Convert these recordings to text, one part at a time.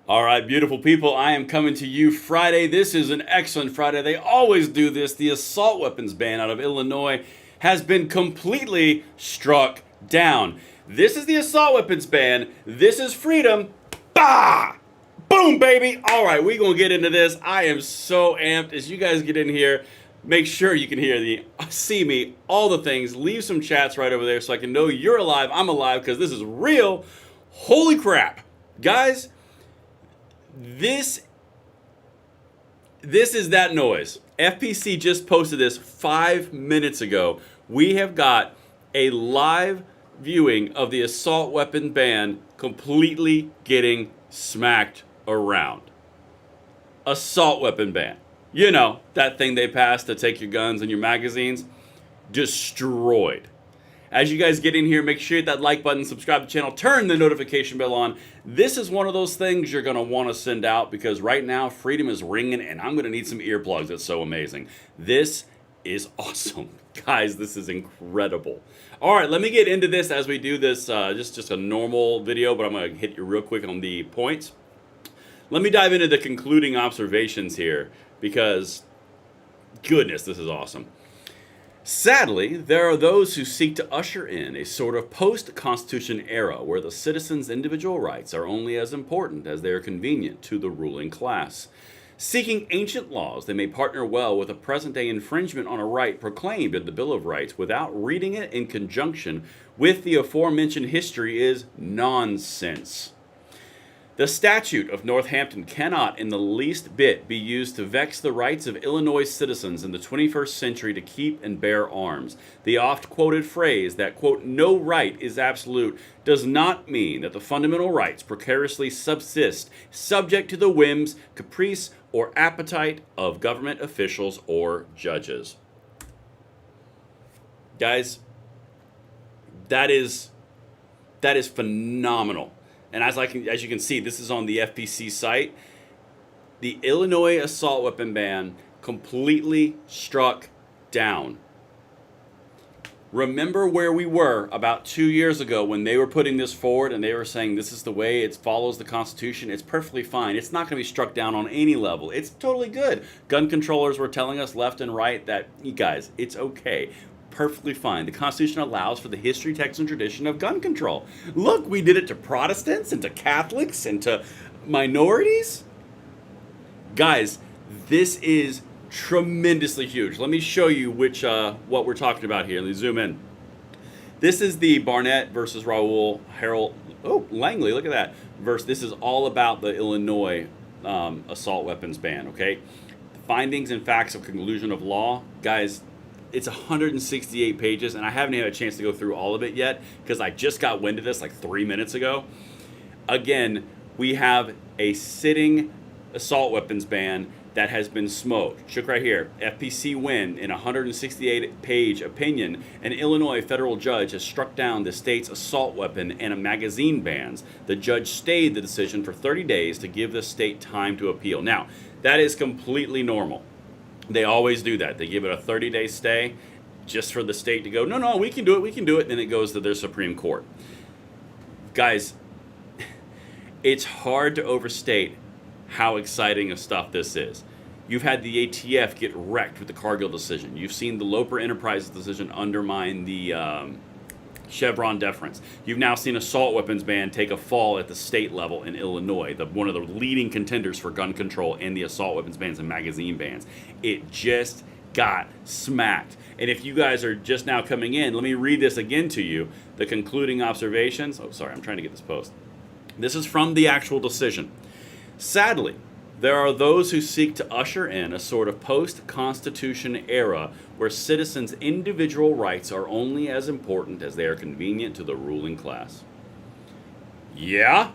All right, beautiful people, I am coming to you Friday. This is an excellent Friday. They always do this. The assault weapons ban out of Illinois has been completely struck down. This is the assault weapons ban. This is freedom. Bah! Boom, baby. All right, we're going to get into this. I am so amped. As you guys get in here, make sure you can hear me, see me, all the things. Leave some chats right over there so I can know you're alive, I'm alive, because this is real. Holy crap. Guys, this is that noise. FPC just posted this 5 minutes ago. We have got a live viewing of the assault weapon ban completely getting smacked around. Assault weapon ban. You know, that thing they passed to take your guns and your magazines. Destroyed. As you guys get in here, make sure you hit that like button, subscribe to the channel, turn the notification bell on. This is one of those things you're going to want to send out because right now freedom is ringing and I'm going to need some earplugs. It's so amazing. This is awesome. Guys, this is incredible. All right, let me get into this as we do this. Just a normal video, but I'm going to hit you real quick on the points. Let me dive into the concluding observations here because, goodness, this is awesome. Sadly, there are those who seek to usher in a sort of post-Constitution era where the citizens' individual rights are only as important as they are convenient to the ruling class. Seeking ancient laws, they may partner well with a present-day infringement on a right proclaimed in the Bill of Rights without reading it in conjunction with the aforementioned history is nonsense. The Statute of Northampton cannot in the least bit be used to vex the rights of Illinois citizens in the 21st century to keep and bear arms. The oft-quoted phrase that, quote, no right is absolute does not mean that the fundamental rights precariously subsist, subject to the whims, caprice, or appetite of government officials or judges. Guys, that is phenomenal. And as you can see, this is on the FPC site. The Illinois assault weapon ban completely struck down. Remember where we were about 2 years ago when they were putting this forward and they were saying this is the way it follows the Constitution. It's perfectly fine. It's not going to be struck down on any level. It's totally good. Gun controllers were telling us left and right that, you guys, it's okay. Perfectly fine. The Constitution allows for the history, text, and tradition of gun control. Look, we did it to Protestants and to Catholics and to minorities. Guys, this is tremendously huge. Let me show you what we're talking about here. Let me zoom in. This is the Barnett versus Langley. Look at that. This is all about the Illinois assault weapons ban. Okay, the findings and facts of conclusion of law, guys. It's 168 pages, and I haven't had a chance to go through all of it yet because I just got wind of this like 3 minutes ago. Again, we have a sitting assault weapons ban that has been smoked. Shook right here. FPC win in a 168-page opinion. An Illinois federal judge has struck down the state's assault weapon and a magazine bans. The judge stayed the decision for 30 days to give the state time to appeal. Now, that is completely normal. They always do that. They give it a 30-day stay just for the state to go, no, we can do it. Then it goes to their Supreme Court. Guys, it's hard to overstate how exciting of stuff this is. You've had the ATF get wrecked with the Cargill decision. You've seen the Loper Enterprises decision undermine the Chevron deference. You've now seen assault weapons ban take a fall at the state level in Illinois, one of the leading contenders for gun control and the assault weapons bans and magazine bans. It just got smacked. And if you guys are just now coming in, let me read this again to you. The concluding observations. Oh, sorry, I'm trying to get this post. This is from the actual decision. Sadly, there are those who seek to usher in a sort of post-Constitution era where citizens' individual rights are only as important as they are convenient to the ruling class. Yeah?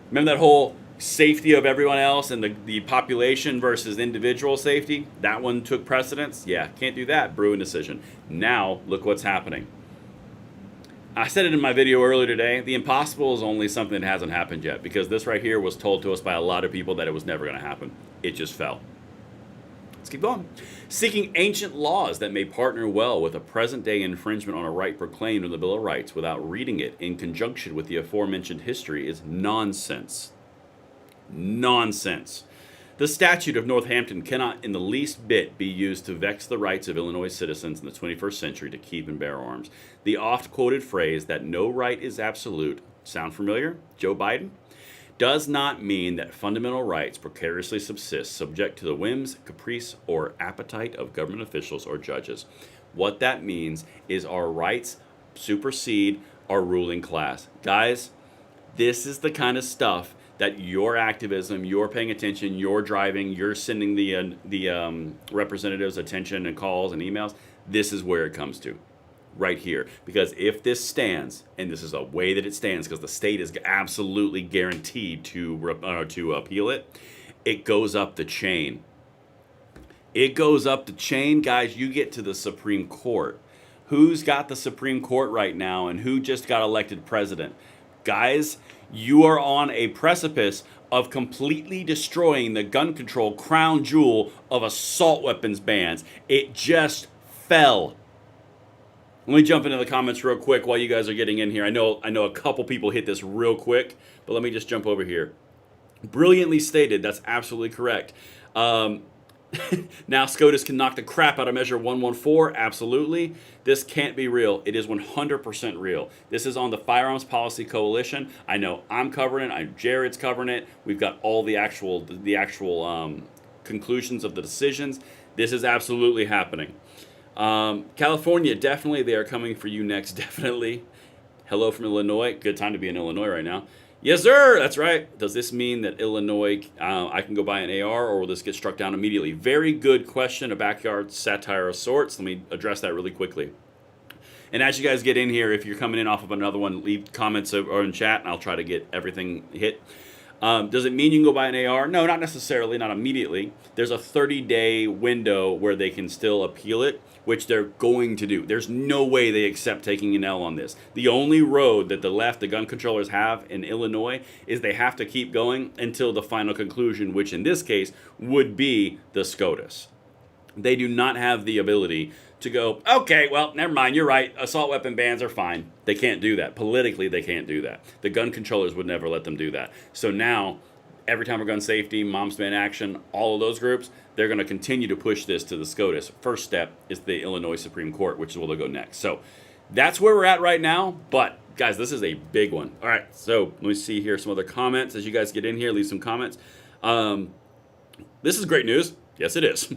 Remember that whole safety of everyone else and the population versus individual safety? That one took precedence? Yeah, can't do that. Bruin decision. Now, look what's happening. I said it in my video earlier today, the impossible is only something that hasn't happened yet, because this right here was told to us by a lot of people that it was never going to happen. It just fell. Let's keep going. Seeking ancient laws that may partner well with a present-day infringement on a right proclaimed in the Bill of Rights without reading it in conjunction with the aforementioned history is nonsense. Nonsense. The statute of Northampton cannot in the least bit be used to vex the rights of Illinois citizens in the 21st century to keep and bear arms. The oft-quoted phrase that no right is absolute, sound familiar? Joe Biden? Does not mean that fundamental rights precariously subsist subject to the whims, caprice, or appetite of government officials or judges. What that means is our rights supersede our ruling class. Guys, this is the kind of stuff that your activism, you're paying attention, you're driving, you're sending the representatives attention and calls and emails. This is where it comes to. Right here, because if this stands, and this is a way that it stands, because the state is absolutely guaranteed to appeal it, it goes up the chain. It goes up the chain, guys. You get to the Supreme Court. Who's got the Supreme Court right now, and who just got elected president? Guys, you are on a precipice of completely destroying the gun control crown jewel of assault weapons bans. It just fell. Let me jump into the comments real quick while you guys are getting in here. I know a couple people hit this real quick, but let me just jump over here. Brilliantly stated. That's absolutely correct. Now SCOTUS can knock the crap out of Measure 114. Absolutely. This can't be real. It is 100% real. This is on the Firearms Policy Coalition. I know I'm covering it. Jared's covering it. We've got all the actual conclusions of the decisions. This is absolutely happening. California, definitely, they are coming for you next, definitely. Hello from Illinois. Good time to be in Illinois right now. Yes, sir, that's right. Does this mean that Illinois, I can go buy an AR, or will this get struck down immediately? Very good question, a backyard satire of sorts. Let me address that really quickly. And as you guys get in here, if you're coming in off of another one, leave comments or in chat, and I'll try to get everything hit. Does it mean you can go buy an AR? No, not necessarily, not immediately. There's a 30-day window where they can still appeal it, which they're going to do. There's no way they accept taking an L on this. The only road that the gun controllers have in Illinois, is they have to keep going until the final conclusion, which in this case would be the SCOTUS. They do not have the ability to go, okay, well, never mind, you're right, assault weapon bans are fine. They can't do that. Politically, they can't do that. The gun controllers would never let them do that. So now, every time for gun safety, Moms Ban Action, all of those groups, they're going to continue to push this to the SCOTUS. First step is the Illinois Supreme Court, which is where they'll go next. So that's where we're at right now. But, guys, this is a big one. All right, so let me see here some other comments. As you guys get in here, leave some comments. This is great news. Yes, it is.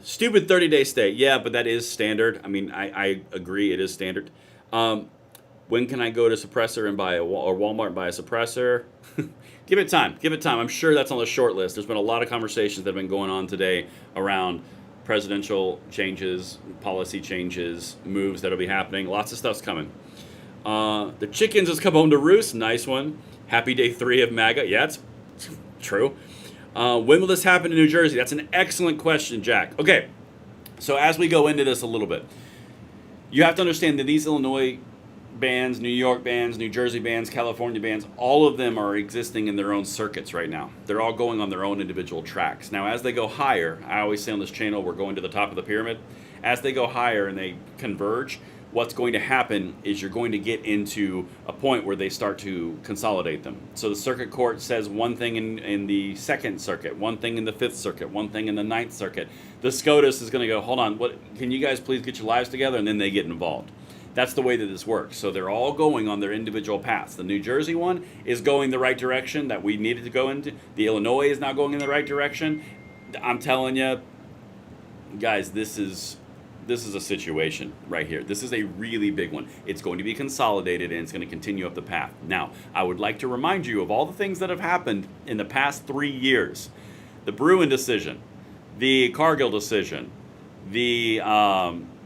Stupid 30-day stay. Yeah, but that is standard. I mean, I agree, it is standard. When can I go to Suppressor and buy or Walmart and buy a suppressor? Give it time. Give it time. I'm sure that's on the short list. There's been a lot of conversations that have been going on today around presidential changes, policy changes, moves that'll be happening. Lots of stuff's coming. The chickens has come home to roost. Nice one. Happy day 3 of MAGA. Yeah, it's true. When will this happen in New Jersey? That's an excellent question, Jack. Okay, so as we go into this a little bit, you have to understand that these Illinois bans, New York bans, New Jersey bans, California bans, all of them are existing in their own circuits right now. They're all going on their own individual tracks. Now, as they go higher, I always say on this channel, we're going to the top of the pyramid. As they go higher and they converge, what's going to happen is you're going to get into a point where they start to consolidate them. So the circuit court says one thing in the 2nd Circuit, one thing in the 5th Circuit, one thing in the 9th Circuit. The SCOTUS is going to go, hold on, can you guys please get your lives together? And then they get involved. That's the way that this works. So they're all going on their individual paths. The New Jersey one is going the right direction that we needed to go into. The Illinois is now going in the right direction. I'm telling you, guys, this is a situation right here. This is a really big one. It's going to be consolidated, and it's going to continue up the path. Now, I would like to remind you of all the things that have happened in the past 3 years. The Bruin decision, the Cargill decision, the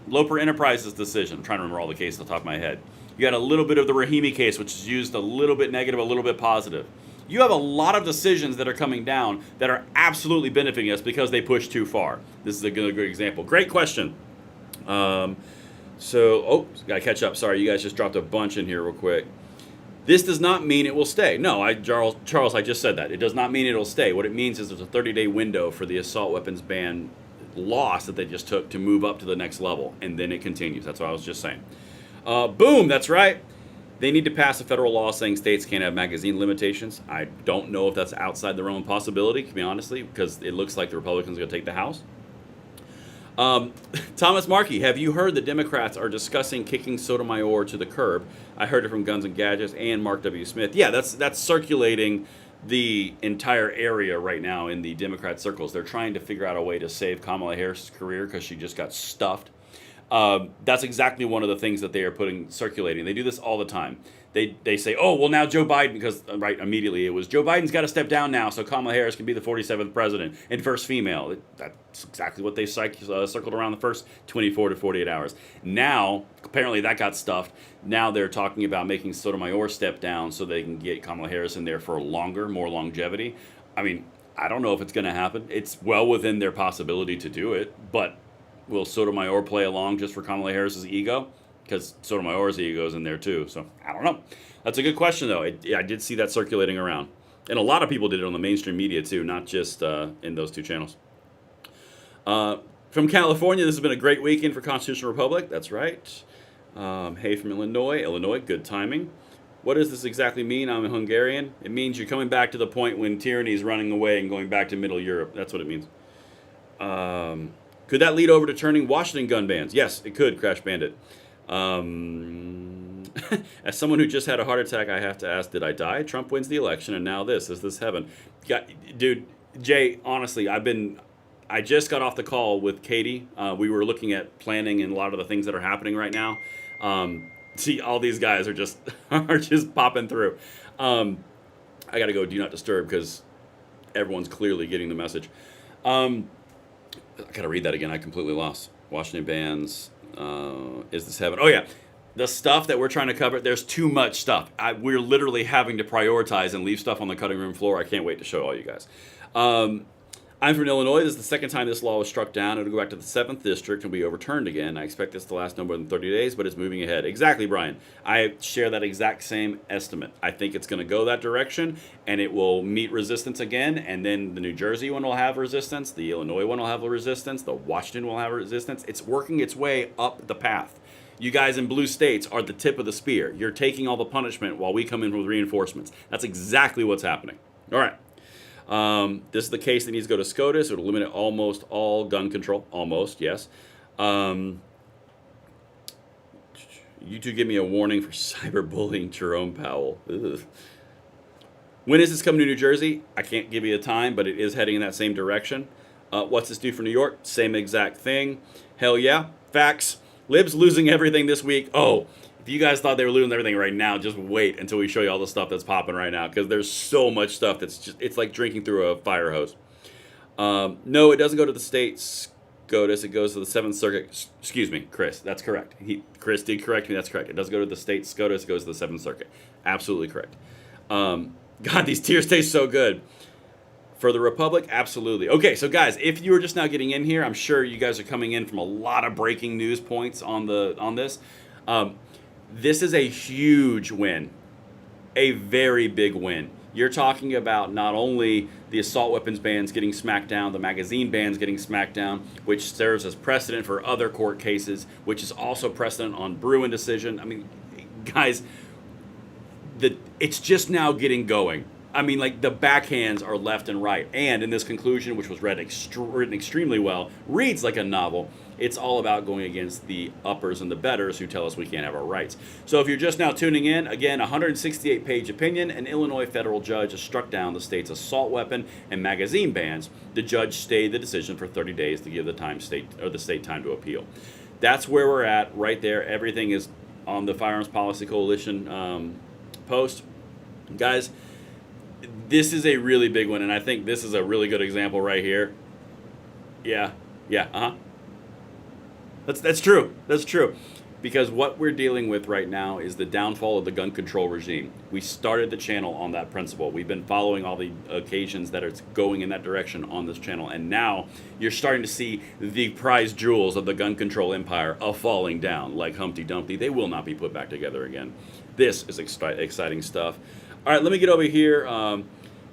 Loper Enterprises decision. I'm trying to remember all the cases off the top of my head. You got a little bit of the Rahimi case, which is used a little bit negative, a little bit positive. You have a lot of decisions that are coming down that are absolutely benefiting us because they push too far. This is a good example. Great question. Gotta catch up. Sorry, you guys just dropped a bunch in here real quick. This does not mean it will stay. No, Charles, I just said that. It does not mean it'll stay. What it means is there's a 30-day window for the assault weapons ban loss that they just took to move up to the next level, and then it continues. That's what I was just saying. Boom, that's right. They need to pass a federal law saying states can't have magazine limitations. I don't know if that's outside the realm of possibility, to be honestly, because it looks like the Republicans are going to take the House. Thomas Markey, have you heard the Democrats are discussing kicking Sotomayor to the curb? I heard it from Guns and Gadgets and Mark W. Smith. Yeah, that's circulating the entire area right now in the Democrat circles. They're trying to figure out a way to save Kamala Harris's career because she just got stuffed. That's exactly one of the things that they are circulating. They do this all the time. They say, oh, well, now Joe Biden, because right immediately it was Joe Biden's got to step down now so Kamala Harris can be the 47th president and first female. That's exactly what they circled around the first 24 to 48 hours. Now, apparently that got stuffed. Now they're talking about making Sotomayor step down so they can get Kamala Harris in there for longer, more longevity. I mean, I don't know if it's going to happen. It's well within their possibility to do it, but will Sotomayor play along just for Kamala Harris's ego? Because Sotomayor's ego is in there too, so I don't know. That's a good question, though. I did see that circulating around. And a lot of people did it on the mainstream media, too, not just in those two channels. From California, this has been a great weekend for Constitutional Republic. That's right. Hey, from Illinois. Illinois, good timing. What does this exactly mean? I'm a Hungarian. It means you're coming back to the point when tyranny is running away and going back to Middle Europe. That's what it means. Could that lead over to turning Washington gun bans? Yes, it could, Crash Bandit. As someone who just had a heart attack, I have to ask, did I die? Trump wins the election, and now this. Is this heaven? Dude, Jay, honestly, I just got off the call with Katie. We were looking at planning and a lot of the things that are happening right now. See, all these guys are just popping through. I got to go do not disturb because everyone's clearly getting the message. I got to read that again. I completely lost. Washington bans. Is this heaven? Oh, yeah. The stuff that we're trying to cover, there's too much stuff. We're literally having to prioritize and leave stuff on the cutting room floor. I can't wait to show all you guys. I'm from Illinois. This is the second time this law was struck down. It'll go back to the 7th District and be overturned again. I expect this to last no more than 30 days, but it's moving ahead. Exactly, Brian. I share that exact same estimate. I think it's going to go that direction, and it will meet resistance again, and then the New Jersey one will have resistance, the Illinois one will have resistance, the Washington will have resistance. It's working its way up the path. You guys in blue states are the tip of the spear. You're taking all the punishment while we come in with reinforcements. That's exactly what's happening. All right. This is the case that needs to go to SCOTUS. It will eliminate almost all gun control. Almost, yes. You two give me a warning for cyberbullying Jerome Powell. Ugh. When is this coming to New Jersey? I can't give you a time, but it is heading in that same direction. What's this do for New York? Same exact thing. Hell yeah. Facts. Libs losing everything this week. Oh, if you guys thought they were losing everything right now, just wait until we show you all the stuff that's popping right now, because there's so much stuff it's like drinking through a fire hose. No, it doesn't go to the state SCOTUS. It goes to the 7th Circuit. Excuse me, Chris. That's correct. Chris did correct me. That's correct. It doesn't go to the state SCOTUS. It goes to the 7th Circuit. Absolutely correct. God, these tears taste so good. For the Republic, absolutely. Okay, so guys, if you were just now getting in here, I'm sure you guys are coming in from a lot of breaking news points on this. This is a huge win, a very big win. You're talking about not only the assault weapons bans getting smacked down, the magazine bans getting smacked down, which serves as precedent for other court cases, which is also precedent on Bruin decision. I mean, guys, it's just now getting going. I mean, like, the backhands are left and right. And in this conclusion, which was written extremely well, reads like a novel, it's all about going against the uppers and the betters who tell us we can't have our rights. So if you're just now tuning in, again, 168-page opinion, an Illinois federal judge has struck down the state's assault weapon and magazine bans. The judge stayed the decision for 30 days to give the state time to appeal. That's where we're at right there. Everything is on the Firearms Policy Coalition post. Guys, this is a really big one, and I think this is a really good example right here. Yeah, That's true. That's true. Because what we're dealing with right now is the downfall of the gun control regime. We started the channel on that principle. We've been following all the occasions that it's going in that direction on this channel, and now you're starting to see the prized jewels of the gun control empire falling down like Humpty Dumpty. They will not be put back together again. This is exciting stuff. All right, let me get over here.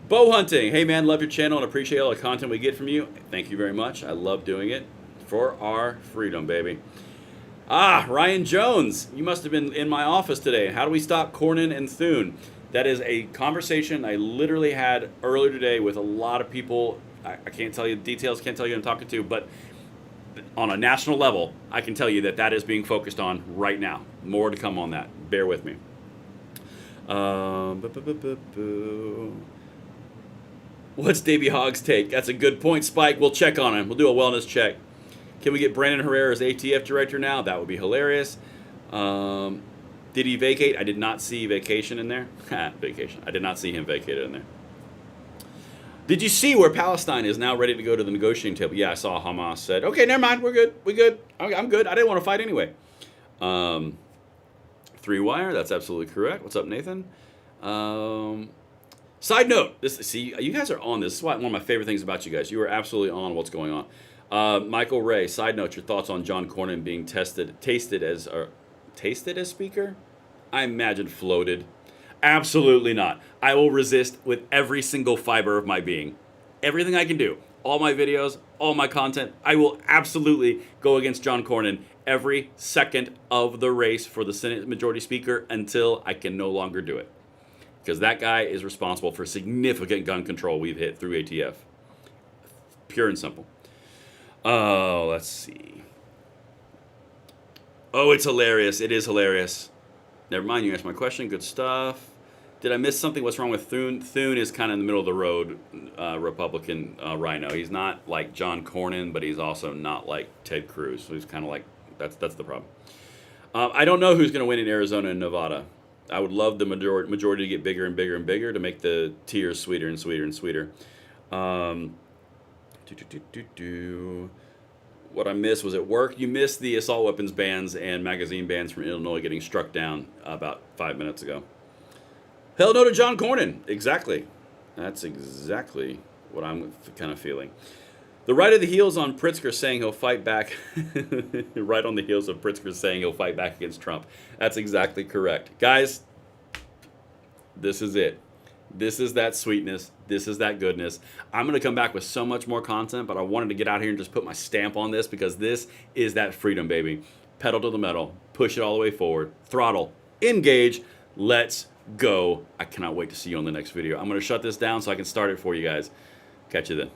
Bow hunting. Hey, man, love your channel and appreciate all the content we get from you. Thank you very much. I love doing it for our freedom, baby. Ah, Ryan Jones, you must have been in my office today. How do we stop Cornyn and Thune? That is a conversation I literally had earlier today with a lot of people. I can't tell you the details, can't tell you who I'm talking to, but on a national level, I can tell you that that is being focused on right now. More to come on that. Bear with me. What's Davey Hogg's take? That's a good point, Spike. We'll check on him. We'll do a wellness check. Can we get Brandon Herrera as ATF director now? That would be hilarious. Did he vacate? I did not see vacation in there. Vacation. I did not see him vacated in there. Did you see where Palestine is now ready to go to the negotiating table? Yeah, I saw Hamas said, okay, never mind, we're good. We good. I'm good. I didn't want to fight anyway. Three Wire, that's absolutely correct. What's up, Nathan? Side note, see, you guys are on this. This is one of my favorite things about you guys. You are absolutely on what's going on. Michael Ray, side note, your thoughts on John Cornyn being tasted as speaker? I imagine floated. Absolutely not. I will resist with every single fiber of my being. Everything I can do. All my videos, all my content. I will absolutely go against John Cornyn every second of the race for the Senate Majority Speaker until I can no longer do it. Because that guy is responsible for significant gun control we've hit through ATF. Pure and simple. Oh, let's see. Oh, it's hilarious. It is hilarious. Never mind, you asked my question. Good stuff. Did I miss something? What's wrong with Thune? Thune is kind of in the middle of the road Republican rhino. He's not like John Cornyn, but he's also not like Ted Cruz. So he's kind of like, that's the problem. I don't know who's going to win in Arizona and Nevada. I would love the majority to get bigger and bigger and bigger to make the tiers sweeter and sweeter and sweeter. What I missed was at work. You missed the assault weapons bans and magazine bans from Illinois getting struck down about 5 minutes ago. Hell no to John Cornyn. Exactly. That's exactly what I'm kind of feeling. The right of the heels on Pritzker saying he'll fight back. Right on the heels of Pritzker saying he'll fight back against Trump. That's exactly correct. Guys, this is it. This is that sweetness. This is that goodness. I'm going to come back with so much more content, but I wanted to get out here and just put my stamp on this because this is that freedom, baby. Pedal to the metal. Push it all the way forward. Throttle. Engage. Let's go. I cannot wait to see you on the next video. I'm going to shut this down so I can start it for you guys. Catch you then.